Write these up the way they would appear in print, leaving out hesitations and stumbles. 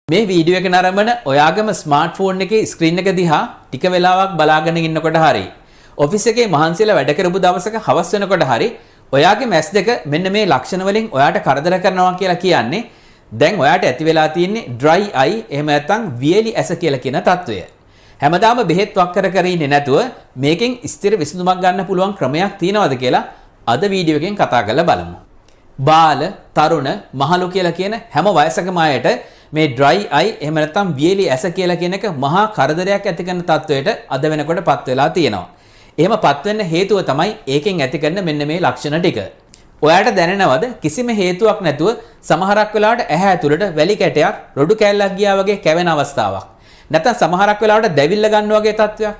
මේ වීඩියෝ එක නරඹන ඔයාගම ස්මාර්ට්ෆෝන් එකේ ස්ක්‍රීන් එක දිහා ටික වෙලාවක් බලාගෙන ඉන්නකොට හරි ඔෆිස් එකේ මහන්සියලා වැඩ කරපු දවසක හවස් වෙනකොට හරි ඔයාගේ මැස් දෙක මෙන්න මේ ලක්ෂණ වලින් ඔයාට කරදර කරනවා කියලා කියන්නේ දැන් ඔයාට ඇති වෙලා තියෙන්නේ dry eye එහෙම නැත්නම් වියලි ඇස කියලා කියන තත්වය. හැමදාම බෙහෙත් වක් කර ඉන්නේ නැතුව මේකෙන් ස්ථිර විසඳුමක් ගන්න පුළුවන් ක්‍රමයක් තියෙනවද කියලා අද වීඩියෝ එකෙන් කතා කරලා බලමු. බාල, තරුණ, මහලු කියලා කියන හැම වයසකම අයට මේ dry eye එහෙම නැත්නම් වියලි ඇස කියලා කියන එක මහා කරදරයක් ඇති කරන තත්වයට අද වෙනකොටපත් වෙලා තියෙනවා. එහෙමපත් වෙන්න හේතුව තමයි ඒකෙන් ඇති කරන මෙන්න මේ ලක්ෂණ ටික. ඔයාට දැනෙනවද කිසිම හේතුවක් නැතුව සමහරක් වෙලාවට ඇහැ ඇතුළට වැලි කැටයක් රොඩු කෑල්ලක් ගියා වගේ කැවෙන අවස්ථාවක්. නැත්නම් සමහරක් වෙලාවට දැවිල්ල ගන්න වගේ තත්වයක්.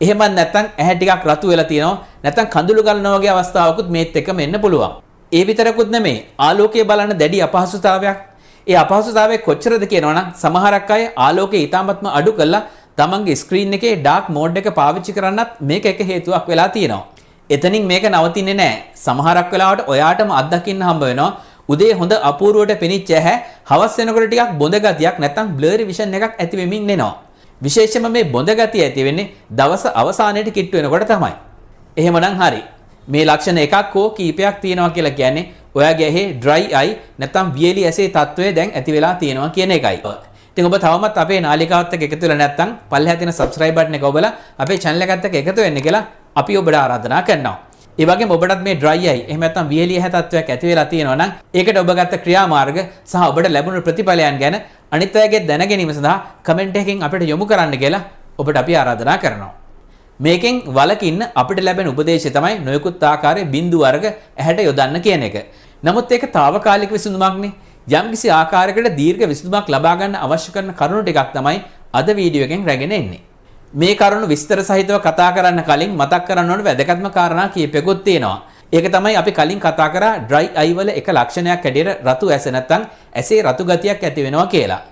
එහෙමත් නැත්නම් ඇහැ ටිකක් රතු වෙලා තියෙනවා. නැත්නම් කඳුළු ගන්නවා වගේ අවස්ථාවකුත් මේත් එක්කම එන්න පුළුවන්. ඒ විතරකුත් නෙමෙයි ආලෝකය බලන දැඩි අපහසුතාවයක්. ඒ අපහසුතාවය කොච්චරද කියනවනම් සමහරක් අය ආලෝකය ඊටාත්ම අඩු කරලා තමන්ගේ ස්ක්‍රීන් එකේ ඩාර්ක් මෝඩ් එක පාවිච්චි කරන්නත් මේක එක හේතුවක් වෙලා තියෙනවා. එතනින් මේක නවතින්නේ නැහැ. සමහරක් වෙලාවට ඔයාටම අත්දකින්න හම්බ වෙනවා. උදේ හොඳ අපූර්වවට පෙනිච්ච ඇහැ හවස් වෙනකොට ටිකක් බොඳ ගතියක් නැත්නම් බ්ලරි විෂන් එකක් ඇති වෙමින් එනවා. විශේෂයෙන්ම මේ බොඳ ගතිය ඇති වෙන්නේ දවස අවසානයේට කිට්ටු වෙනකොට තමයි. එහෙමනම් හරි. මේ ලක්ෂණ එකක් හෝ කීපයක් තියෙනවා කියලා කියන්නේ ඔයාගේ ඇහි dry eye නැත්නම් වියලි ඇසේ තත්වය දැන් ඇති වෙලා තියෙනවා කියන එකයි. ඉතින් ඔබ තවමත් අපේ නාලිකාවත් එක්ක එකතු වෙලා නැත්නම් පල්ලෙහා තියෙන subscribe button එක ඔබලා අපේ channel එකත් එක්ක එකතු වෙන්න කියලා අපි ඔබට ආරාධනා කරනවා. ඒ වගේම ඔබටත් මේ dry eye එහෙම නැත්නම් වියලි ඇහැ තත්වයක් ඇති වෙලා තියෙනවා නම් ඒකට ඔබ ගත්ත ක්‍රියාමාර්ග සහ ඔබට ලැබුණු ප්‍රතිඵලයන් ගැන අනිත් අයගේ දැන ගැනීම සඳහා කමෙන්ට් එකකින් අපිට යොමු කරන්න කියලා ඔබට අපි ආරාධනා කරනවා. මේකෙන් වලකින්න අපිට ලැබෙන උපදේශය තමයි නොයෙකුත් ආකාරයේ බිඳු වර්ග ඇහැට යොදන්න කියන එක. නමුත් ඒක తాවකාලික විසඳුමක්නේ. යම්කිසි ආකාරයකට දීර්ඝ විසඳුමක් ලබා ගන්න අවශ්‍ය කරන කරුණු ටිකක් තමයි අද වීඩියෝ එකෙන් රැගෙන එන්නේ. මේ කරුණු විස්තර සහිතව කතා කරන්න කලින් මතක් කරන්න ඕන වැදගත්ම කාරණා කීපයකුත් තියෙනවා. ඒක තමයි අපි කලින් කතා කරා dry eye වල එක ලක්ෂණයක් හැටියට රතු ඇස නැත්නම් ඇසේ රතු ගතියක් ඇති වෙනවා කියලා.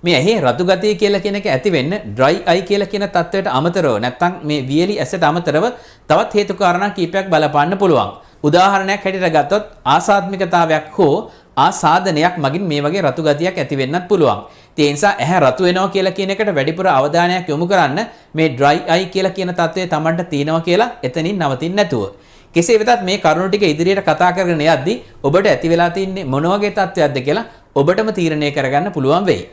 මේ ඇහි රතු ගතිය කියලා කියන එක ඇති වෙන්න dry eye කියලා කියන තත්වයට අමතරව නැත්නම් මේ වියලි ඇසට අමතරව තවත් හේතු කාරණා කීපයක් බලපාන්න පුළුවන්. උදාහරණයක් හැටියට ගත්තොත් ආසාත්මිකතාවයක් හෝ ආසාදනයක් මගින් මේ වගේ රතු ගතියක් ඇති වෙන්නත් පුළුවන්. ඒ නිසා ඇහැ රතු වෙනවා කියලා කියන එකට වැඩිපුර අවධානයක් යොමු කරන්න මේ dry eye කියලා කියන තත්වය Tamanට තියෙනවා කියලා එතනින් නවතින්න නැතුව. කෙසේ වෙතත් මේ කරුණු ටික ඉදිරියට කතා කරගෙන යද්දී ඔබට ඇති වෙලා තින්නේ මොන වගේ තත්වයක්ද කියලා ඔබටම තීරණය කරගන්න පුළුවන් වෙයි.